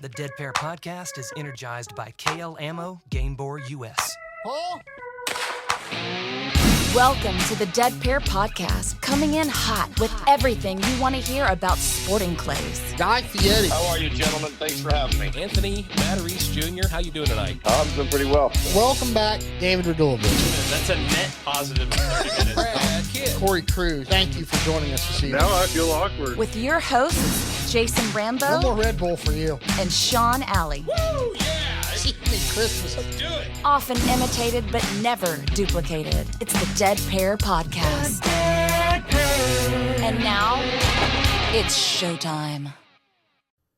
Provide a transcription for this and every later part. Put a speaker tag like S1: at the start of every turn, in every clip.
S1: The Dead Pair podcast is energized by KL Ammo Game Bore US.
S2: Paul?
S3: Welcome to the Dead Pair podcast, coming in hot with everything you want to hear about sporting clays.
S2: Guy Fieri.
S4: How are you, gentlemen? Thanks for having me.
S5: Anthony Matteries Jr., how you doing tonight?
S4: I'm doing pretty well.
S2: Welcome back, David Radulovich.
S5: That's a net positive 30 minutes. Brad Kidd.
S2: Corey Cruz, thank you for joining us this evening.
S4: Now I feel awkward.
S3: With your hosts, Jason
S2: One
S3: Rambo
S2: more Red Bull for you.
S3: and Sean Alley.
S5: Woo, yeah!
S2: Christmas.
S5: Let's do it.
S3: Often imitated but never duplicated. It's the Dead Pair podcast. And now, it's showtime.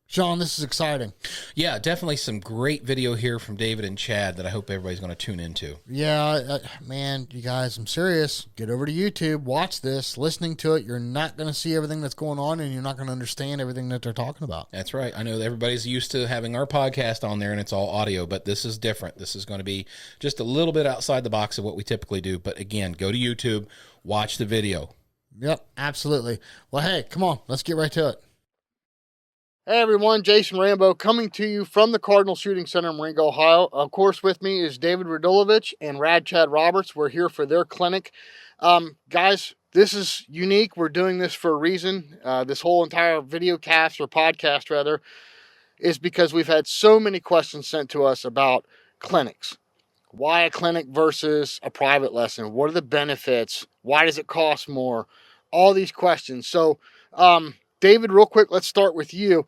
S2: Sean, this is exciting.
S5: Yeah, definitely some great video here from David and Chad that I hope everybody's going to tune into.
S2: Yeah, man, you guys, I'm serious. Get over to YouTube, watch this, listening to it. You're not going to see everything that's going on, and you're not going to understand everything that they're talking about.
S5: That's right. I know that everybody's used to having our podcast on there, and it's all audio, but this is different. This is going to be just a little bit outside the box of what we typically do. But again, go to YouTube, watch the video.
S2: Yep, absolutely. Well, hey, come on, let's get right to it. Hey everyone, Jason Rambo coming to you from the Cardinal Center in Marengo, Ohio. Of course, with me is David Radulovich and Chad Roberts. We're here for their clinic. Guys, this is unique. We're doing this for a reason. This whole entire video cast, or podcast rather, is because we've had so many questions sent to us about clinics. Why a clinic versus a private lesson? What are the benefits? Why does it cost more? All these questions. So, David, real quick, let's start with you.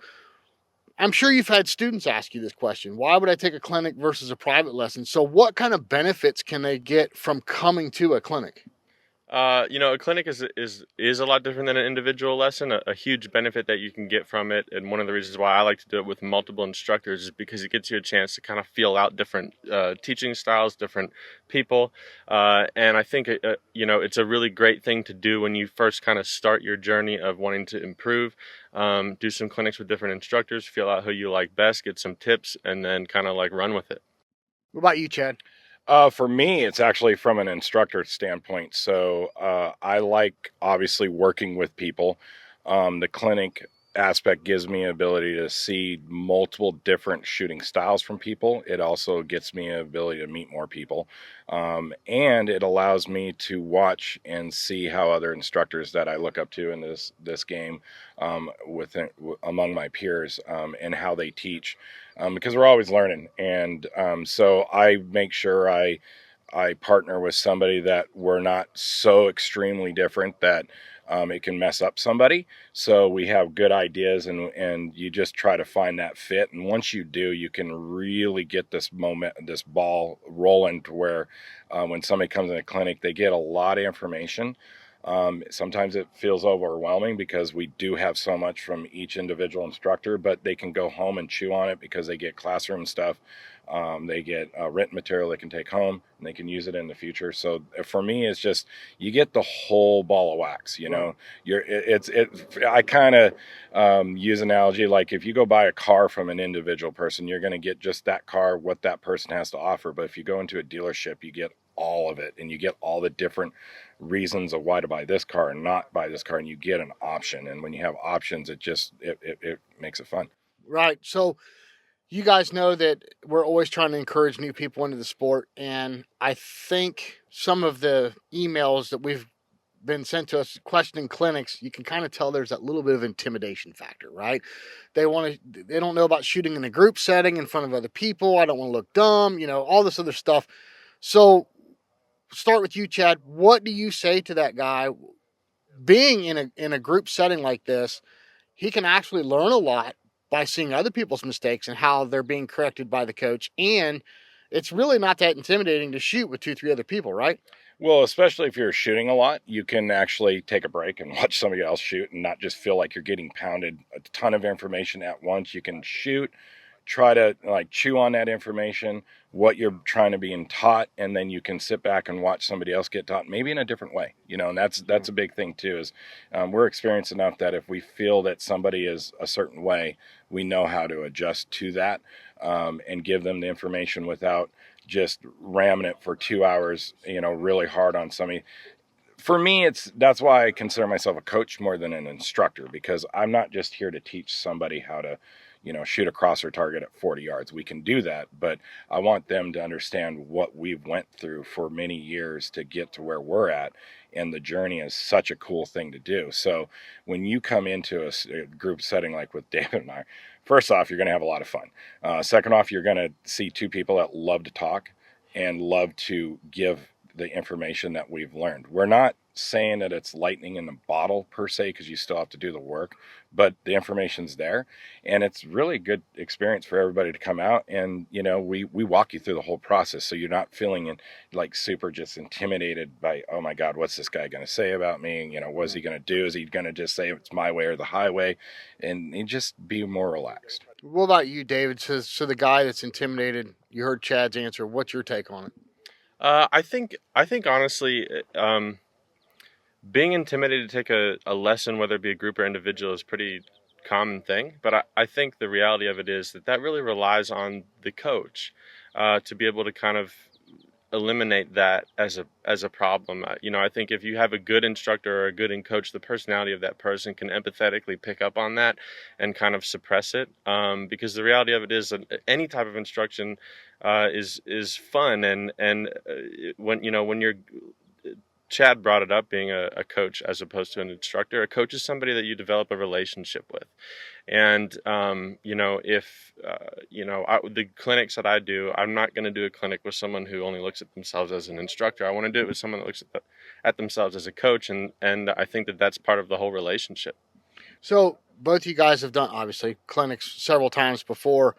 S2: I'm sure you've had students ask you this question. Why would I take a clinic versus a private lesson? So what kind of benefits can they get from coming to a clinic?
S6: A clinic is a lot different than an individual lesson. A huge benefit that you can get from it, and one of the reasons why I like to do it with multiple instructors, is because it gets you a chance to kind of feel out different teaching styles, different people, and I think it's a really great thing to do when you first kind of start your journey of wanting to improve. Do some clinics with different instructors, feel out who you like best, get some tips, and then kind of like run with it.
S2: What about you, Chad?
S7: For me, it's actually from an instructor standpoint. So I like, obviously, working with people. The clinic aspect gives me an ability to see multiple different shooting styles from people. It also gets me an ability to meet more people. And it allows me to watch and see how other instructors that I look up to in this game among my peers and how they teach. Because we're always learning. And so I make sure I partner with somebody that we're not so extremely different that it can mess up somebody. So we have good ideas, and you just try to find that fit. And once you do, you can really get this ball rolling to where when somebody comes in a clinic, they get a lot of information. Sometimes it feels overwhelming because we do have so much from each individual instructor, but they can go home and chew on it because they get classroom stuff. They get written material they can take home, and they can use it in the future. So for me, it's just, you get the whole ball of wax, you know. I kind of use analogy, like if you go buy a car from an individual person, you're going to get just that car, what that person has to offer. But if you go into a dealership, you get all of it, and you get all the different reasons of why to buy this car and not buy this car, and you get an option. And when you have options, it makes it fun.
S2: Right. So you guys know that we're always trying to encourage new people into the sport, and I think some of the emails that we've been sent to us questioning clinics, you can kind of tell there's that little bit of intimidation factor, right? They don't know about shooting in a group setting in front of other people. I don't want to look dumb, all this other stuff. So start with you, Chad. What do you say to that guy? Being in a group setting like this, he can actually learn a lot by seeing other people's mistakes and how they're being corrected by the coach. And it's really not that intimidating to shoot with 2-3 other people, right?
S7: Well, especially if you're shooting a lot, you can actually take a break and watch somebody else shoot and not just feel like you're getting pounded a ton of information at once. You can shoot, try to chew on that information, what you're trying to be taught, and then you can sit back and watch somebody else get taught, maybe in a different way, and that's a big thing too, is we're experienced enough that if we feel that somebody is a certain way, we know how to adjust to that and give them the information without just ramming it for 2 hours, really hard on somebody. For me, that's why I consider myself a coach more than an instructor, because I'm not just here to teach somebody how to shoot across our target at 40 yards. We can do that, but I want them to understand what we've went through for many years to get to where we're at. And the journey is such a cool thing to do. So when you come into a group setting like with David and I, first off, you're going to have a lot of fun. Second off, you're going to see two people that love to talk and love to give the information that we've learned. We're not saying that it's lightning in the bottle per se, because you still have to do the work, but the information's there, and it's really good experience for everybody to come out. And we walk you through the whole process, so you're not feeling like super just intimidated by, oh my God, what's this guy going to say about me? What's he going to do? Is he going to just say it's my way or the highway? And just be more relaxed.
S2: What about you, David? So the guy that's intimidated, you heard Chad's answer. What's your take on it?
S6: I think honestly, being intimidated to take a lesson, whether it be a group or individual, is a pretty common thing. But I think the reality of it is that really relies on the coach to be able to kind of eliminate that as a problem. I think if you have a good instructor or a good coach, the personality of that person can empathetically pick up on that and kind of suppress it. Because the reality of it is that any type of instruction is fun, and when you're Chad brought it up, being a coach as opposed to an instructor. A coach is somebody that you develop a relationship with. And, the clinics that I do, I'm not going to do a clinic with someone who only looks at themselves as an instructor. I want to do it with someone that looks at themselves as a coach. And I think that that's part of the whole relationship.
S2: So both of you guys have done, obviously, clinics several times before.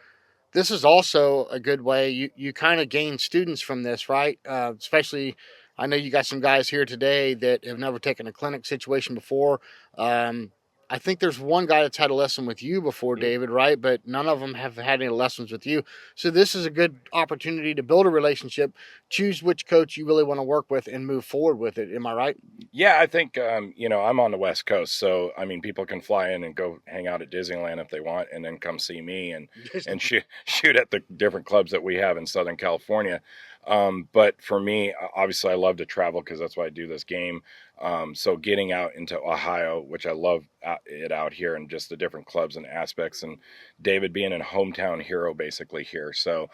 S2: This is also a good way. You kind of gain students from this, right? Especially, I know you got some guys here today that have never taken a clinic situation before. I think there's one guy that's had a lesson with you before, David, right? But none of them have had any lessons with you. So this is a good opportunity to build a relationship, choose which coach you really want to work with, and move forward with it. Am I right?
S7: Yeah, I think, I'm on the West Coast. So, people can fly in and go hang out at Disneyland if they want, and then come see me and shoot at the different clubs that we have in Southern California. But for me, obviously, I love to travel because that's why I do this game. So getting out into Ohio, which I love it out here, and just the different clubs and aspects, and David being a hometown hero basically here. So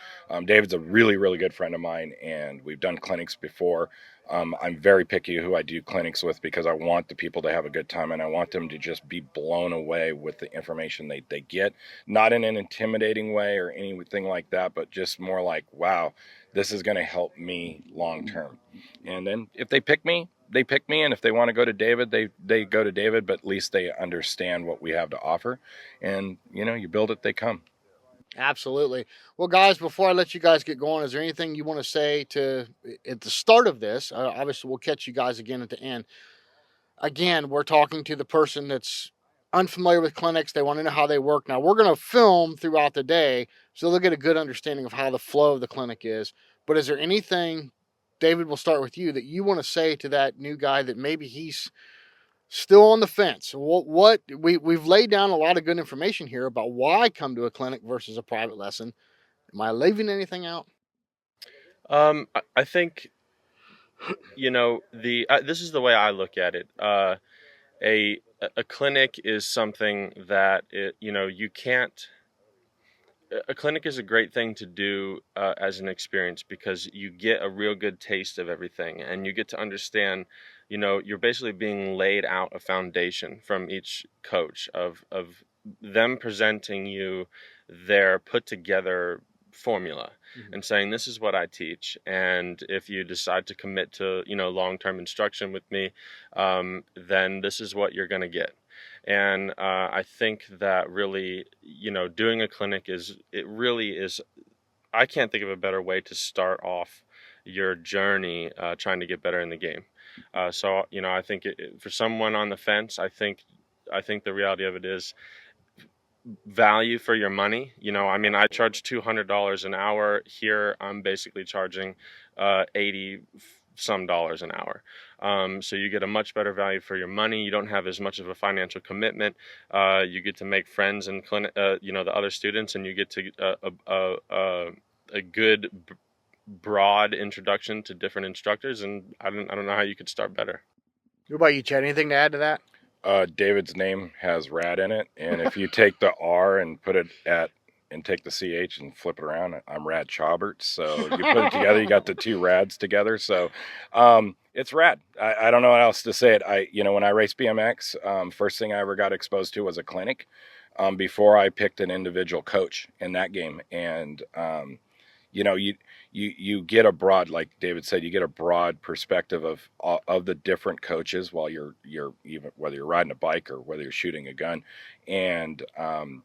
S7: David's a really, really good friend of mine, and we've done clinics before. I'm very picky who I do clinics with because I want the people to have a good time, and I want them to just be blown away with the information they get, not in an intimidating way or anything like that, but just more like, wow, this is going to help me long term. And then if they pick me, they pick me. And if they want to go to David, they go to David, but at least they understand what we have to offer. And, you build it, they come.
S2: Absolutely. Well, guys, before I let you guys get going, is there anything you want to say at the start of this? Obviously, we'll catch you guys again at the end. Again, we're talking to the person that's unfamiliar with clinics. They want to know how they work. Now, we're going to film throughout the day, so they'll get a good understanding of how the flow of the clinic is. But is there anything, David, we'll start with you, that you want to say to that new guy that maybe he's still on the fence? We've laid down a lot of good information here about why come to a clinic versus a private lesson. Am I leaving anything out?
S6: I think, this is the way I look at it. A clinic is something that you can't. A clinic is a great thing to do as an experience, because you get a real good taste of everything, and you get to understand. You're basically being laid out a foundation from each coach of them presenting you their put together formula, and saying, this is what I teach, and if you decide to commit to long-term instruction with me, then this is what you're going to get. And I think that really, doing a clinic really is, I can't think of a better way to start off your journey trying to get better in the game. So I think for someone on the fence, I think the reality of it is value for your money. I charge $200 an hour. Here I'm basically charging $80 some dollars an hour. So you get a much better value for your money. You don't have as much of a financial commitment. You get to make friends and the other students, and you get to a good broad introduction to different instructors. And I don't know how you could start better.
S2: What about you, Chad? Anything to add to that?
S7: David's name has rad in it, and if you take the R and put it and take the CH and flip it around, I'm Rad Roberts. So you put it together, you got the two rads together. So it's rad. I don't know what else to say it. When I raced BMX, first thing I ever got exposed to was a clinic before I picked an individual coach in that game. And, you get a broad, like David said, you get a broad perspective of the different coaches while you're even whether you're riding a bike or whether you're shooting a gun. And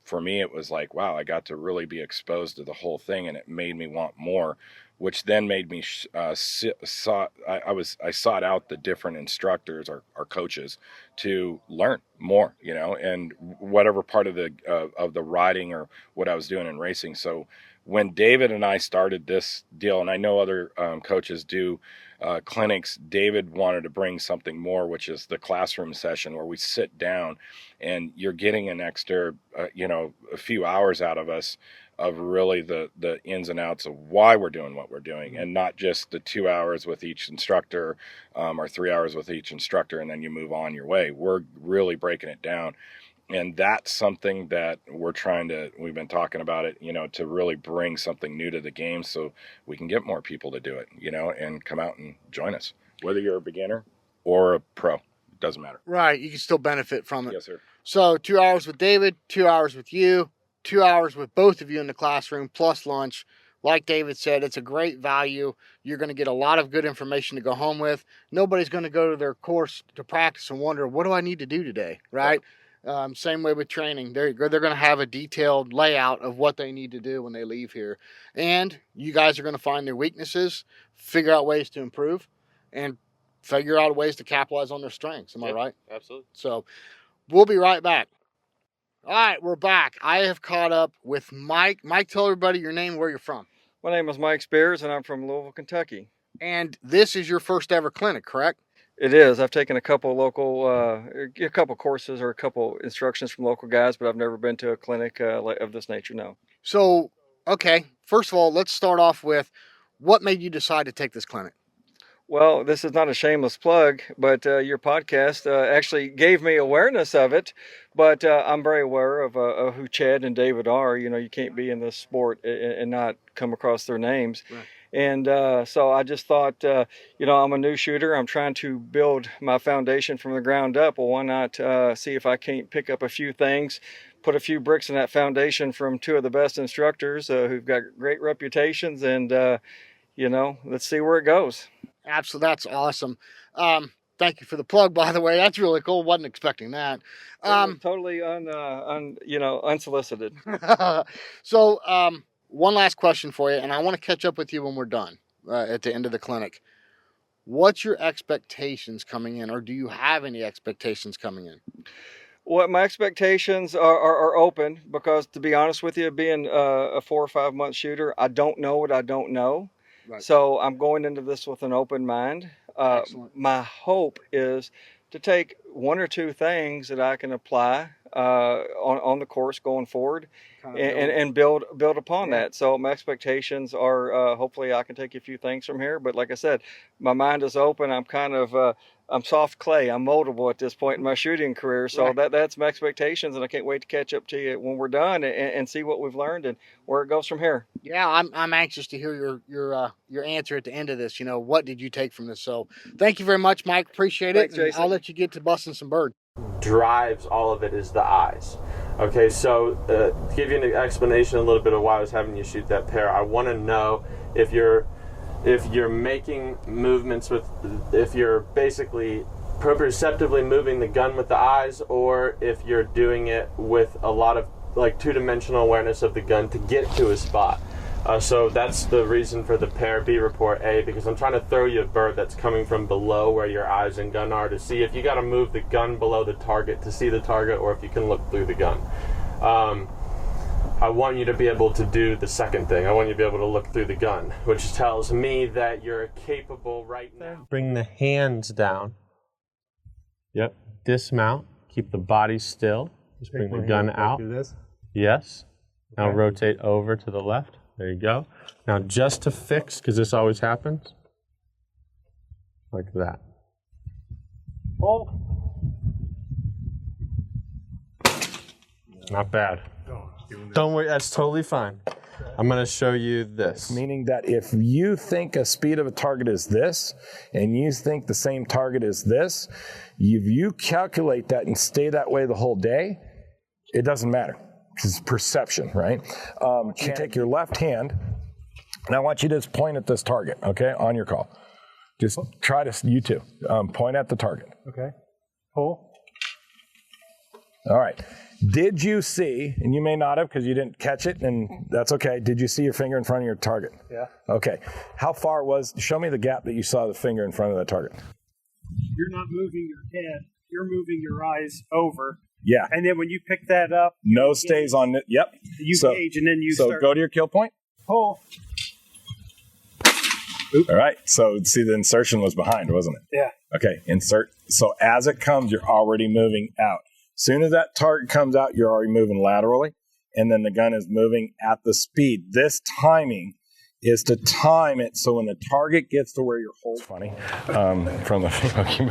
S7: for me, it was like, wow, I got to really be exposed to the whole thing, and it made me want more, which then made me I sought out the different instructors or coaches to learn more, and whatever part of the riding or what I was doing in racing. So when David and I started this deal, and I know other coaches do clinics, David wanted to bring something more, which is the classroom session where we sit down and you're getting an extra, a few hours out of us of really the ins and outs of why we're doing what we're doing, and not just the 2 hours with each instructor or 3 hours with each instructor and then you move on your way. We're really breaking it down. And that's something that we've been talking about it, to really bring something new to the game so we can get more people to do it, and come out and join us. Whether you're a beginner or a pro, it doesn't matter.
S2: Right. You can still benefit from it.
S7: Yes, sir.
S2: So 2 hours with David, 2 hours with you, 2 hours with both of you in the classroom, plus lunch. Like David said, it's a great value. You're going to get a lot of good information to go home with. Nobody's going to go to their course to practice and wonder, what do I need to do today? Right. Same way with training. They're going to have a detailed layout of what they need to do when they leave here. And you guys are going to find their weaknesses, figure out ways to improve, and figure out ways to capitalize on their strengths. Am I right?
S6: Absolutely.
S2: So we'll be right back. All right, we're back. I have caught up with Mike. Mike, tell everybody your name, where you're from.
S8: My name is Mike Spears, and I'm from Louisville, Kentucky.
S2: And this is your first ever clinic, correct?
S8: It is. I've taken a couple courses or a couple instructions from local guys, but I've never been to a clinic of this nature, no.
S2: So, okay, first of all, let's start off with what made you decide to take this clinic?
S8: Well, this is not a shameless plug, but your podcast actually gave me awareness of it, but I'm very aware of who Chad and David are. You can't be in this sport and not come across their names. Right. And so I just thought, I'm a new shooter. I'm trying to build my foundation from the ground up. Well, why not see if I can't pick up a few things, put a few bricks in that foundation from two of the best instructors who've got great reputations, and, let's see where it goes.
S2: Absolutely. That's awesome. Thank you for the plug, by the way. That's really cool. Wasn't expecting that.
S8: Totally unsolicited.
S2: So, one last question for you, and I want to catch up with you when we're done at the end of the clinic. What's your expectations coming in, or do you have any expectations coming in?
S8: Well, my expectations are open because, to be honest with you, being a 4 or 5 month shooter, I don't know what I don't know. Right. So I'm going into this with an open mind. My hope is to take one or two things that I can apply on the course going forward, and build upon that. So my expectations are hopefully I can take a few things from here. But like I said, my mind is open. I'm kind of I'm soft clay. I'm moldable at this point in my shooting career. So that's my expectations, and I can't wait to catch up to you when we're done and see what we've learned and where it goes from here. Yeah,
S2: I'm anxious to hear your answer at the end of this. What did you take from this? So thank you very much, Mike. Appreciate it. Jason. I'll let you get to busting some birds.
S6: Drives all of it is the eyes. Okay, so to give you an explanation a little bit of why I was having you shoot that pair, I want to know if you're making movements if you're basically proprioceptively moving the gun with the eyes, or if you're doing it with a lot of like two-dimensional awareness of the gun to get to a spot. So that's the reason for the pair B report A, because I'm trying to throw you a bird that's coming from below where your eyes and gun are to see if you got to move the gun below the target to see the target, or if you can look through the gun. I want you to be able to do the second thing. I want you to be able to look through the gun, which tells me that you're capable right now.
S9: Bring the hands down. Yep. Dismount. Keep the body still. Just bring the gun out. Do this. Yes. Now rotate over to the left. There you go. Now just to fix, because this always happens, like that. Hold. Not bad. Don't worry, that's totally fine. I'm going to show you this.
S7: Meaning that if you think a speed of a target is this, and you think the same target is this, if you calculate that and stay that way the whole day, it doesn't matter. It's perception, right? You take your left hand, and I want you to just point at this target, okay, on your call. Just try to, you two, point at the target.
S10: Okay. Pull.
S7: All right. Did you see, and you may not have because you didn't catch it, and that's okay. Did you see your finger in front of your target?
S10: Yeah.
S7: Okay. How far show me the gap that you saw the finger in front of the target.
S10: You're not moving your head. You're moving your eyes over.
S7: Yeah.
S10: And then when you pick that up.
S7: Nose stays on it. Yep.
S10: You gauge, and then you
S7: start. So go to your kill point.
S10: Pull.
S7: Oop. All right. So see, the insertion was behind, wasn't it?
S10: Yeah.
S7: Okay. Insert. So as it comes, you're already moving out. Soon as that target comes out, you're already moving laterally, and then the gun is moving at the speed. This timing is to time it so when the target gets to where you're holding. Funny, from the Fiocchi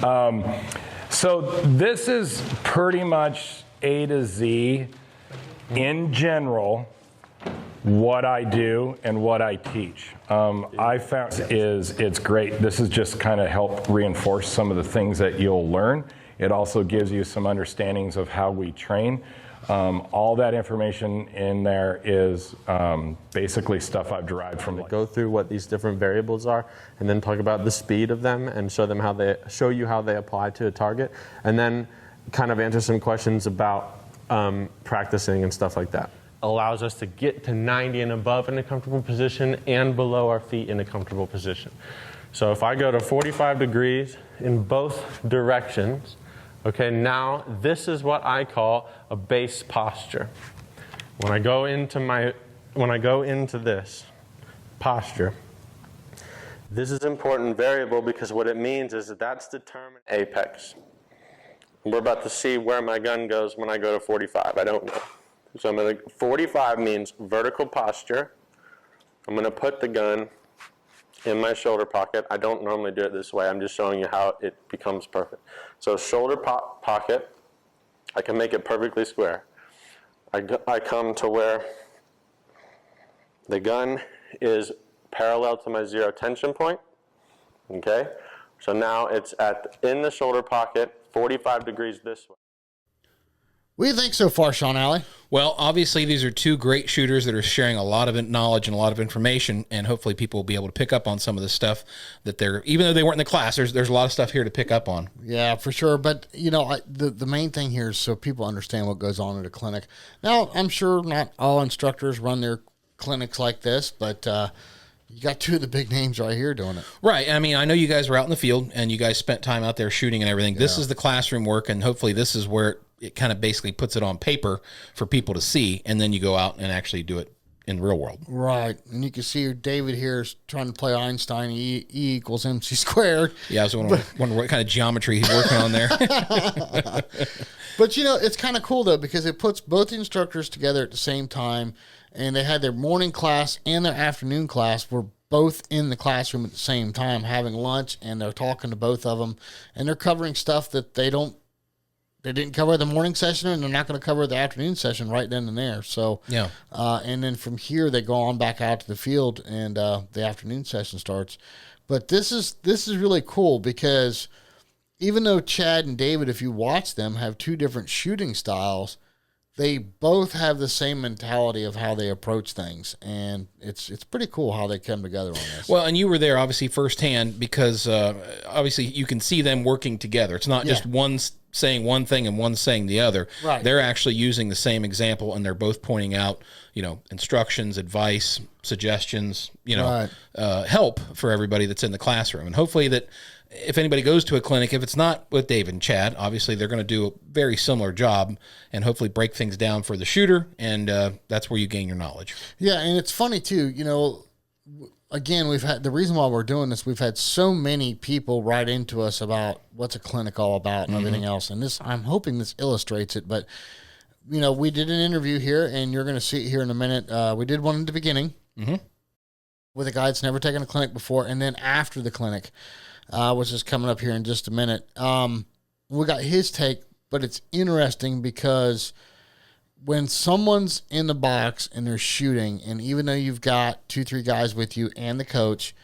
S7: moves. So this is pretty much A to Z in general. What I do and what I teach. I found it's great. This is just kind of help reinforce some of the things that you'll learn. It also gives you some understandings of how we train. All that information in there is basically stuff I've derived from.
S9: Go through what these different variables are, and then talk about the speed of them, and show you how they apply to a target, and then kind of answer some questions about practicing and stuff like that. Allows us to get to 90 and above in a comfortable position and below our feet in a comfortable position. So if I go to 45 degrees in both directions, okay, now this is what I call a base posture. When I go into this posture, this is an important variable because what it means is that's determined apex. We're about to see where my gun goes when I go to 45. I don't know. So 45 means vertical posture. I'm going to put the gun in my shoulder pocket. I don't normally do it this way. I'm just showing you how it becomes perfect. So shoulder pocket, I can make it perfectly square. I come to where the gun is parallel to my zero tension point. Okay? So now it's in the shoulder pocket, 45 degrees this way.
S2: What do you think so far, Sean Alley?
S5: Well, obviously, these are two great shooters that are sharing a lot of knowledge and a lot of information, and hopefully people will be able to pick up on some of the stuff that even though they weren't in the class, there's a lot of stuff here to pick up on.
S2: Yeah, for sure. But, the main thing here is so people understand what goes on at a clinic. Now, I'm sure not all instructors run their clinics like this, but you got two of the big names right here doing it.
S5: Right. I mean, I know you guys were out in the field, and you guys spent time out there shooting and everything. Yeah. This is the classroom work, and hopefully this is where it kind of basically puts it on paper for people to see, and then you go out and actually do it in the real world.
S2: Right. And you can see David here is trying to play Einstein, E equals MC squared.
S5: Yeah, I was wondering what kind of geometry he's working on there.
S2: But, it's kind of cool, though, because it puts both the instructors together at the same time, and they had their morning class and their afternoon class were both in the classroom at the same time having lunch, and they're talking to both of them, and they're covering stuff that they didn't cover the morning session, and they're not going to cover the afternoon session right then and there. So,
S5: yeah.
S2: And then from here, they go on back out to the field, and the afternoon session starts. But this is really cool because even though Chad and David, if you watch them, have two different shooting styles, they both have the same mentality of how they approach things, and it's pretty cool how they come together on this.
S5: Well, and you were there obviously firsthand because obviously you can see them working together. It's not just one saying one thing and one saying the other.
S2: Right.
S5: They're actually using the same example, and they're both pointing out, instructions, advice, suggestions, help for everybody that's in the classroom. And hopefully that if anybody goes to a clinic, if it's not with David and Chad, obviously they're going to do a very similar job and hopefully break things down for the shooter, and that's where you gain your knowledge.
S2: Yeah, and it's funny too, again, the reason why we're doing this, we've had so many people write into us about what's a clinic all about and everything else, and I'm hoping this illustrates it, but, we did an interview here, and you're going to see it here in a minute. We did one in the beginning with a guy that's never taken a clinic before, and then after the clinic, which is coming up here in just a minute. We got his take but it's interesting because when someone's in the box and they're shooting, and even though you've got 2-3 guys with you and the coach,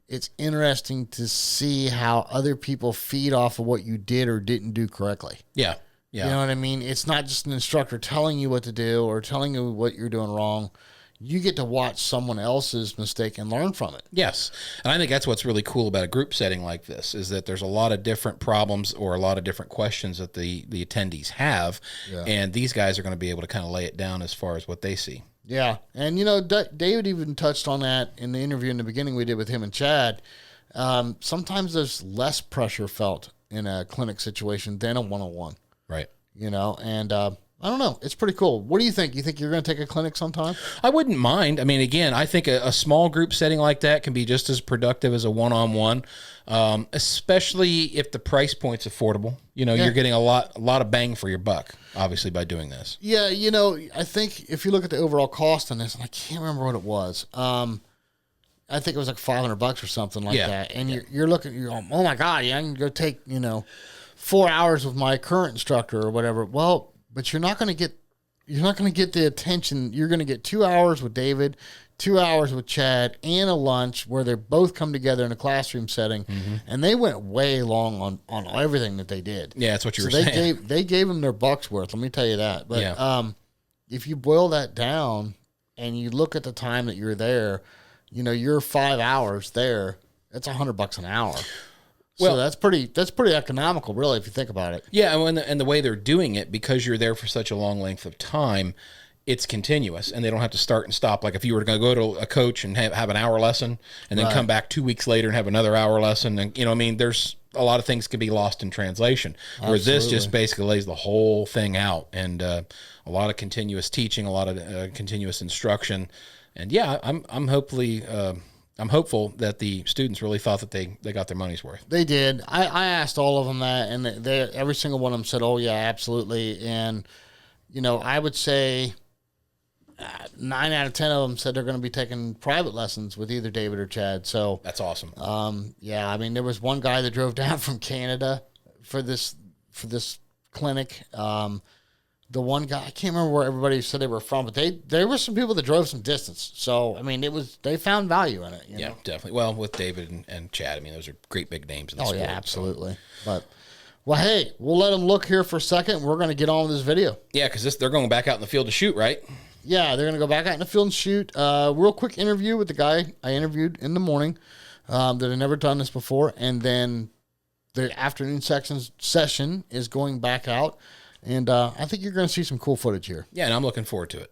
S2: it's interesting to see how other people feed off of what you did or didn't do correctly.
S5: Yeah. Yeah.
S2: You know what I mean? It's not just an instructor telling you what to do or telling you what you're doing wrong. You get to watch someone else's mistake and learn from it.
S5: Yes. And I think that's what's really cool about a group setting like this, is that there's a lot of different problems or a lot of different questions that the attendees have. Yeah. And these guys are going to be able to kind of lay it down as far as what they see.
S2: Yeah. And, David even touched on that in the interview in the beginning we did with him and Chad. Sometimes there's less pressure felt in a clinic situation than a one-on-one.
S5: Right.
S2: And I don't know. It's pretty cool. What do you think? You think you're going to take a clinic sometime?
S5: I wouldn't mind. I mean, again, I think a small group setting like that can be just as productive as a one-on-one, especially if the price point's affordable. You're getting a lot of bang for your buck, obviously, by doing this.
S2: Yeah, I think if you look at the overall cost on this, and I can't remember what it was. I think it was like $500 or something like that. And you're looking, you're going, oh my God, I can go take, 4 hours with my current instructor or whatever. Well, but you're not going to get the attention. You're going to get 2 hours with David, 2 hours with Chad, and a lunch where they both come together in a classroom setting, and they went way long on everything that they did.
S5: Yeah, that's what you were saying.
S2: They gave them their buck's worth. Let me tell you that. But if you boil that down and you look at the time that you're there, you're 5 hours there. That's $100 an hour. Well, so that's pretty economical, really, if you think about it.
S5: Yeah, and the way they're doing it, because you're there for such a long length of time, it's continuous, and they don't have to start and stop. Like if you were to go to a coach and have an hour lesson, and then come back 2 weeks later and have another hour lesson, and there's a lot of things could be lost in translation. Where this just basically lays the whole thing out, and a lot of continuous teaching, a lot of continuous instruction, and I'm hopeful that the students really thought that they got their money's worth.
S2: They did. I asked all of them that, and every single one of them said, oh, yeah, absolutely. And, I would say 9 out of 10 of them said they're going to be taking private lessons with either David or Chad. So
S5: that's awesome.
S2: There was one guy that drove down from Canada for this clinic. The one guy, I can't remember where everybody said they were from, but there were some people that drove some distance. So, they found value in it.
S5: Yeah, definitely. Well, with David and Chad, those are great big names in the sport.
S2: Oh, yeah, absolutely. So. Well, hey, we'll let them look here for a second. We're going to get on with this video.
S5: Yeah, because they're going back out in the field to shoot, right?
S2: Yeah, they're going to go back out in the field and shoot. Real quick interview with the guy I interviewed in the morning that had never done this before. And then the afternoon session is going back out. And I think you're going to see some cool footage here.
S5: Yeah, and I'm looking forward to it.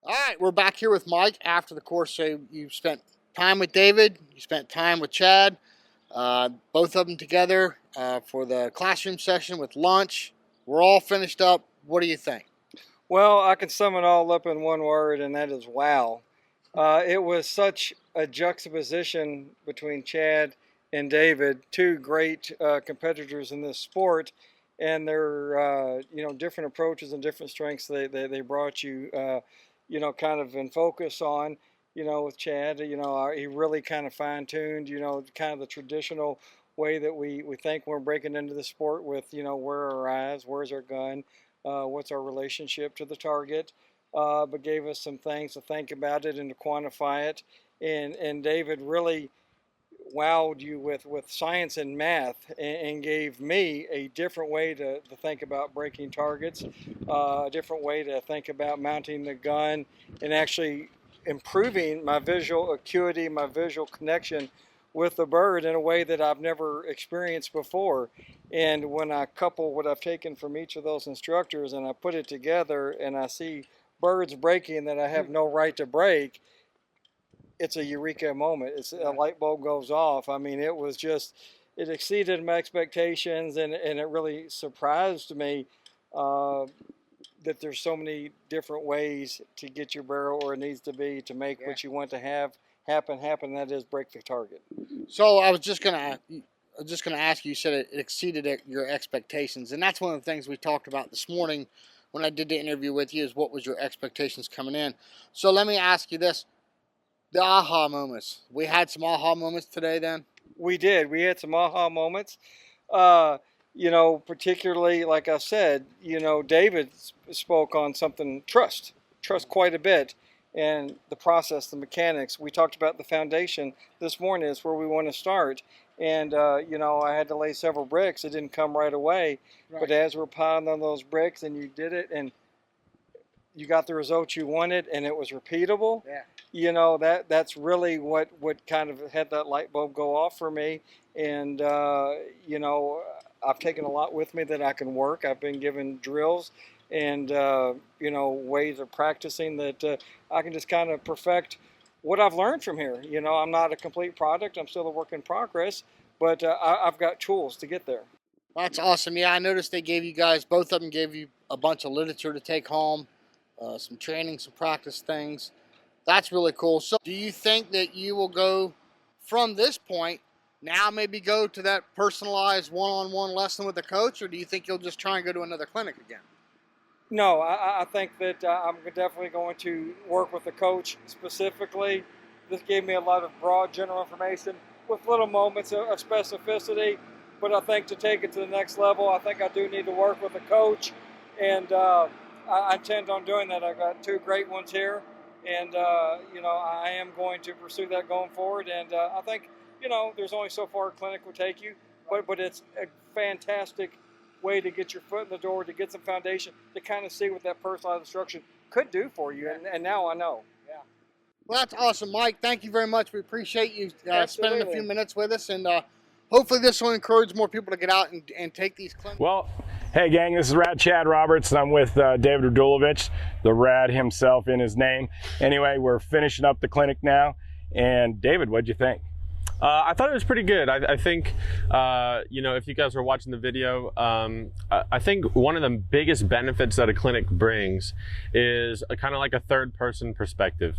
S2: All right, we're back here with Mike after the course. So you spent time with David, you spent time with Chad, both of them together for the classroom session with lunch. We're all finished up. What do you think?
S8: Well, I can sum it all up in one word, and that is wow. It was such a juxtaposition between Chad and David, two great competitors in this sport, and their different approaches and different strengths they brought you, kind of in focus on. With Chad, he really kind of fine-tuned, kind of the traditional way that we think when we're breaking into the sport with, where are our eyes, where's our gun, what's our relationship to the target, but gave us some things to think about it and to quantify it. And David really wowed you with science and math and gave me a different way to think about breaking targets, a different way to think about mounting the gun and actually improving my visual acuity, my visual connection with the bird in a way that I've never experienced before. And when I couple what I've taken from each of those instructors and I put it together and I see birds breaking that I have no right to break, it's a eureka moment. It's a light bulb goes off. I mean, it exceeded my expectations, and it really surprised me that there's so many different ways to get your barrel where it needs to be to make what you want to have happen. That is break the target.
S2: So I was just gonna ask you. You said it exceeded your expectations, and that's one of the things we talked about this morning when I did the interview with you. Is what was your expectations coming in? So let me ask you this: the aha moments. We had some aha moments today. Then
S8: we did. We had some aha moments. Particularly, like I said, David spoke on something, trust quite a bit, and the process, the mechanics. We talked about the foundation this morning is where we want to start. And, I had to lay several bricks. It didn't come right away. Right. But as we're piling on those bricks and you did it and you got the results you wanted and it was repeatable, that's really what kind of had that light bulb go off for me. And, I've taken a lot with me that I can work. I've been given drills and, ways of practicing that I can just kind of perfect what I've learned from here. I'm not a complete product. I'm still a work in progress, but I've got tools to get there.
S2: That's awesome. Yeah, I noticed they gave you guys, both of them gave you a bunch of literature to take home, some training, some practice things. That's really cool. So do you think that you will go from this point now maybe go to that personalized one-on-one lesson with the coach, or do you think you'll just try and go to another clinic again?
S8: No, I think that I'm definitely going to work with the coach specifically. This gave me a lot of broad general information with little moments of specificity, but I think to take it to the next level, I think I do need to work with a coach, and I intend on doing that. I've got two great ones here, and I am going to pursue that going forward, and I think there's only so far a clinic will take you, but it's a fantastic way to get your foot in the door, to get some foundation, to kind of see what that personalized instruction could do for you. And now I know. Yeah.
S2: Well, that's awesome, Mike. Thank you very much. We appreciate you spending a few minutes with us, and hopefully this will encourage more people to get out and take these clinics.
S7: Well, hey gang, this is Chad Roberts, and I'm with David Radulovich, the Rad himself in his name. Anyway, we're finishing up the clinic now. And David, what'd you think?
S9: I thought it was pretty good. I think, if you guys were watching the video, I think one of the biggest benefits that a clinic brings is kind of like a third person perspective.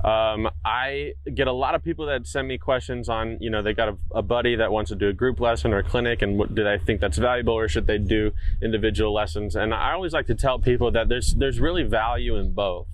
S9: I get a lot of people that send me questions on, they got a buddy that wants to do a group lesson or a clinic, and what, did I think that's valuable, or should they do individual lessons? And I always like to tell people that there's really value in both.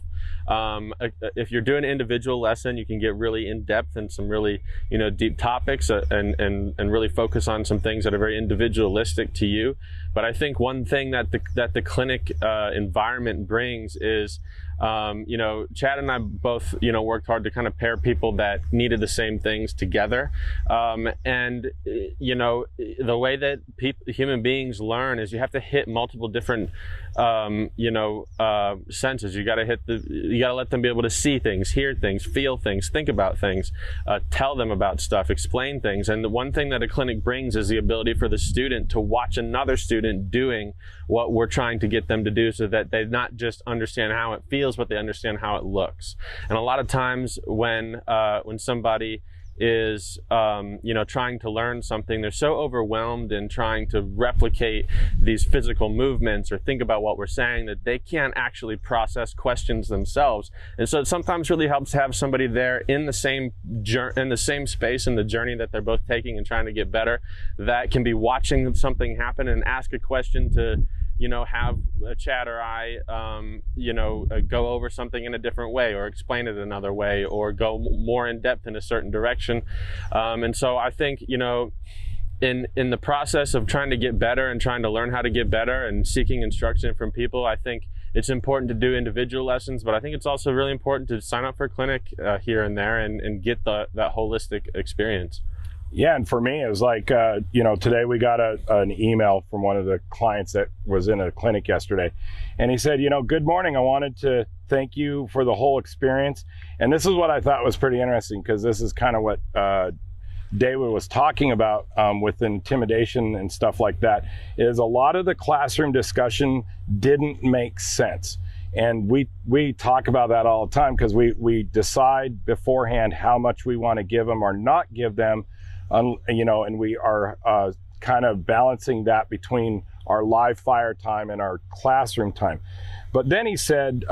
S9: If you're doing an individual lesson, you can get really in depth in some really, deep topics and really focus on some things that are very individualistic to you. But I think one thing that the clinic environment brings is, Chad and I both, worked hard to kind of pair people that needed the same things together. And the way that human beings learn is you have to hit multiple different, senses. You got to hit you got to let them be able to see things, hear things, feel things, think about things, tell them about stuff, explain things. And the one thing that a clinic brings is the ability for the student to watch another student doing what we're trying to get them to do, so that they not just understand how it feels, but they understand how it looks. And a lot of times when somebody is trying to learn something, they're so overwhelmed in trying to replicate these physical movements or think about what we're saying that they can't actually process questions themselves. And so it sometimes really helps to have somebody there in the same space in the journey that they're both taking and trying to get better, that can be watching something happen and ask a question to have Chad or I, go over something in a different way, or explain it another way, or go more in depth in a certain direction. And so I think, in the process of trying to get better and trying to learn how to get better and seeking instruction from people, I think it's important to do individual lessons, but I think it's also really important to sign up for a clinic here and there and get that holistic experience.
S7: Yeah, and for me, it was like, today we got an email from one of the clients that was in a clinic yesterday. And he said, good morning. I wanted to thank you for the whole experience. And this is what I thought was pretty interesting, because this is kind of what David was talking about with intimidation and stuff like that, is a lot of the classroom discussion didn't make sense. And we talk about that all the time, because we decide beforehand how much we want to give them or not give them. And we are kind of balancing that between our live fire time and our classroom time. But then he said,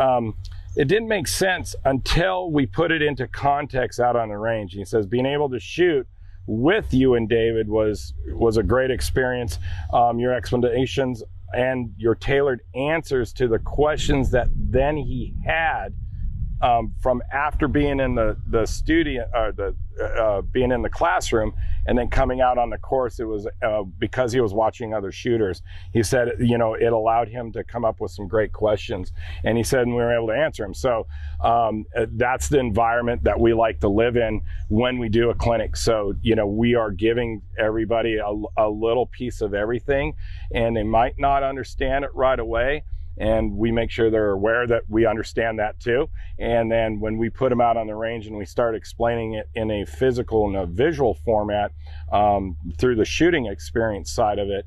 S7: it didn't make sense until we put it into context out on the range. He says, being able to shoot with you and David was a great experience. Your explanations and your tailored answers to the questions that then he had from after being in the studio, being in the classroom, and then coming out on the course, it was because he was watching other shooters. He said, it allowed him to come up with some great questions, and he said, and we were able to answer them. So that's the environment that we like to live in when we do a clinic. So, we are giving everybody a little piece of everything, and they might not understand it right away. And we make sure they're aware that we understand that too. And then when we put them out on the range and we start explaining it in a physical and a visual format through the shooting experience side of it,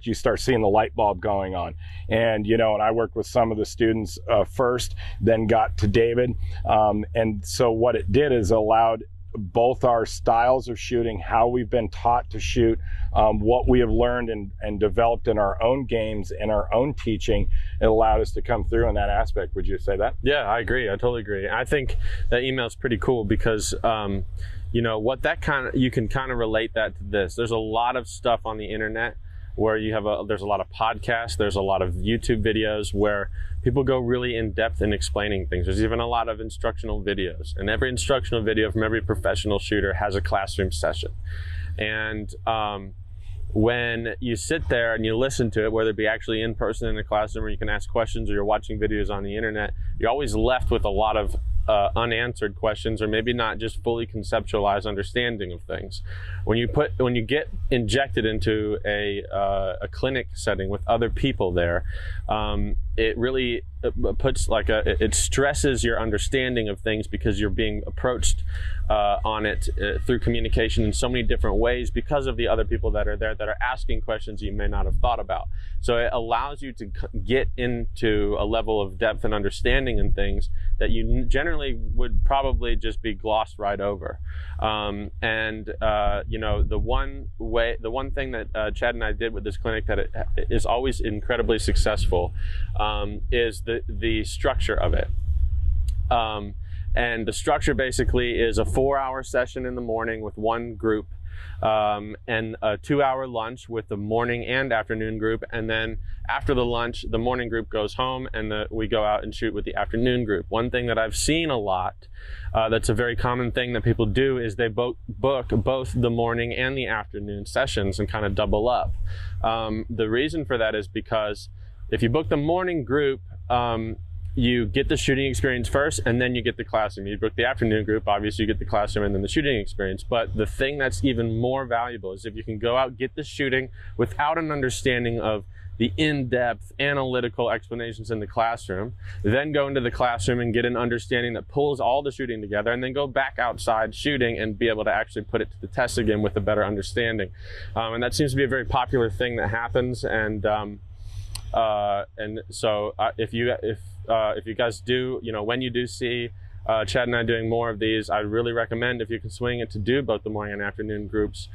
S7: you start seeing the light bulb going on. And, and I worked with some of the students first, then got to David. And so what it did is allowed both our styles of shooting, how we've been taught to shoot, what we have learned and developed in our own games and our own teaching. It allowed us to come through in that aspect. Would you say that?
S9: Yeah, I agree. I totally agree. I think that email is pretty cool because, what that you can kind of relate that to this. There's a lot of stuff on the internet where there's a lot of podcasts, there's a lot of YouTube videos where people go really in depth in explaining things. There's even a lot of instructional videos, and every instructional video from every professional shooter has a classroom session. And when you sit there and you listen to it, whether it be actually in person in the classroom or you can ask questions or you're watching videos on the internet, you're always left with a lot of unanswered questions, or maybe not just fully conceptualized understanding of things. When you get injected into a clinic setting with other people there, it really puts it stresses your understanding of things, because you're being approached on it through communication in so many different ways because of the other people that are there that are asking questions you may not have thought about. So it allows you to get into a level of depth and understanding in things that you generally would probably just be glossed right over. The one thing that Chad and I did with this clinic that it is always incredibly successful is the structure of it. And the structure basically is a 4-hour session in the morning with one group, and a 2-hour lunch with the morning and afternoon group. And then after the lunch, the morning group goes home and we go out and shoot with the afternoon group. One thing that I've seen a lot, that's a very common thing that people do, is they book both the morning and the afternoon sessions and kind of double up. The reason for that is because if you book the morning group, you get the shooting experience first, and then you get the classroom. You book the afternoon group, obviously you get the classroom and then the shooting experience. But the thing that's even more valuable is if you can go out, get the shooting without an understanding of the in-depth analytical explanations in the classroom, then go into the classroom and get an understanding that pulls all the shooting together, and then go back outside shooting and be able to actually put it to the test again with a better understanding. And that seems to be a very popular thing that happens. And so if you guys do, when you do see Chad and I doing more of these, I really recommend, if you can swing it, to do both the morning and afternoon groups,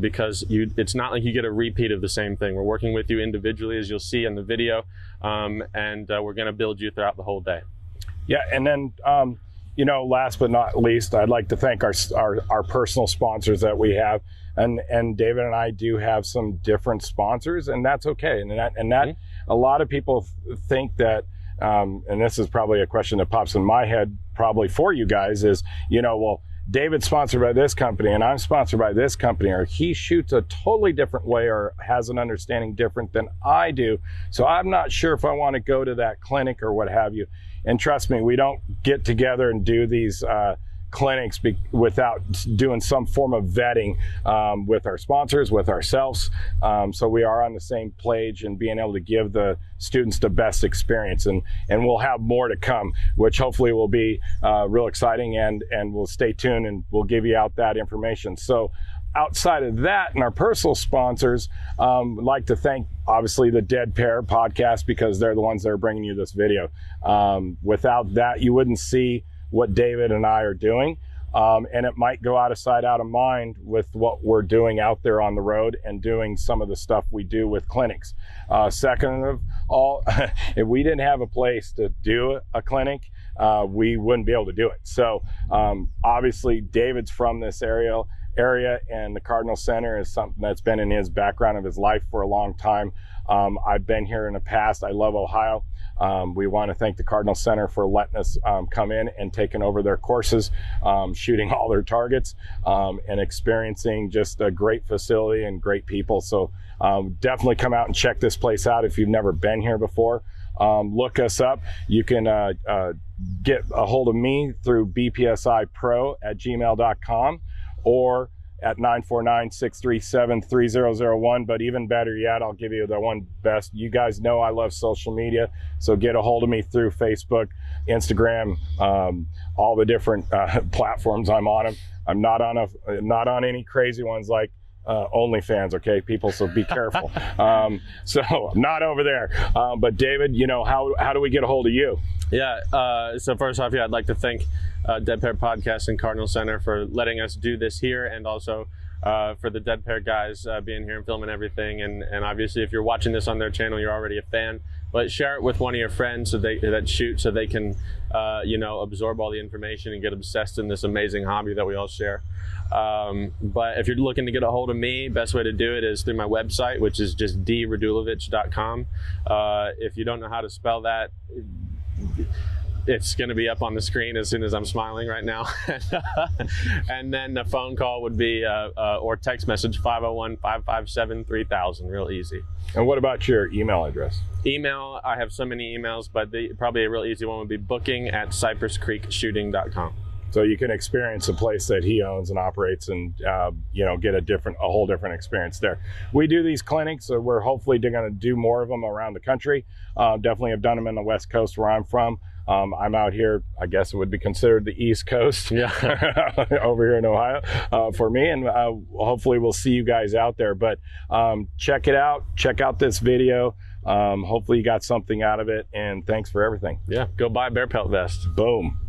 S9: because it's not like you get a repeat of the same thing. We're working with you individually, as you'll see in the video, and we're going to build you throughout the whole day.
S7: Yeah, and then last but not least, I'd like to thank our personal sponsors that we have, and David and I do have some different sponsors, and that's okay. And that mm-hmm. A lot of people think that. And this is probably a question that pops in my head probably for you guys is, well, David's sponsored by this company and I'm sponsored by this company, or he shoots a totally different way or has an understanding different than I do. So I'm not sure if I want to go to that clinic or what have you. And trust me, we don't get together and do these clinics without doing some form of vetting with our sponsors, with ourselves. So we are on the same page and being able to give the students the best experience. And we'll have more to come, which hopefully will be real exciting, and we'll stay tuned and we'll give you out that information. So outside of that, and our personal sponsors, I'd like to thank, obviously, the Dead Pair podcast, because they're the ones that are bringing you this video. Without that, you wouldn't see what David and I are doing, and it might go out of sight, out of mind with what we're doing out there on the road and doing some of the stuff we do with clinics. Second of all, if we didn't have a place to do a clinic, we wouldn't be able to do it. So obviously David's from this area, and the Cardinal Center is something that's been in his background of his life for a long time. I've been here in the past. I love Ohio. We want to thank the Cardinal Center for letting us come in and taking over their courses, shooting all their targets, and experiencing just a great facility and great people. So definitely come out and check this place out if you've never been here before. Look us up. You can get a hold of me through bpsipro@gmail.com or at 949-637-3001. But even better yet, I'll give you the one best. You guys know I love social media, so get a hold of me through Facebook, Instagram, all the different platforms I'm on them. I'm not on any crazy ones like OnlyFans, okay, people, so be careful. So I'm not over there. But David, how do we get a hold of you?
S9: Yeah, so first off, I'd like to thank Dead Pair Podcast and Cardinal Center for letting us do this here, and also for the Dead Pair guys being here and filming everything. And obviously, if you're watching this on their channel, you're already a fan. But share it with one of your friends that shoot, so they can absorb all the information and get obsessed in this amazing hobby that we all share. But if you're looking to get a hold of me, best way to do it is through my website, which is just dradulovich.com. If you don't know how to spell that, it's going to be up on the screen as soon as I'm smiling right now. And then the phone call would be, or text message, 501-557-3000, real easy.
S7: And what about your email address?
S9: Email, I have so many emails, but probably a real easy one would be booking@cypresscreekshooting.com.
S7: So you can experience a place that he owns and operates, and get a whole different experience there. We do these clinics, so we're hopefully going to do more of them around the country. Definitely have done them in the West Coast where I'm from. I'm out here, I guess it would be considered the East Coast, over here in Ohio for me, and hopefully we'll see you guys out there. But check it out. Check out this video. Hopefully you got something out of it, and thanks for everything.
S9: Yeah, go buy a bear pelt vest.
S7: Boom.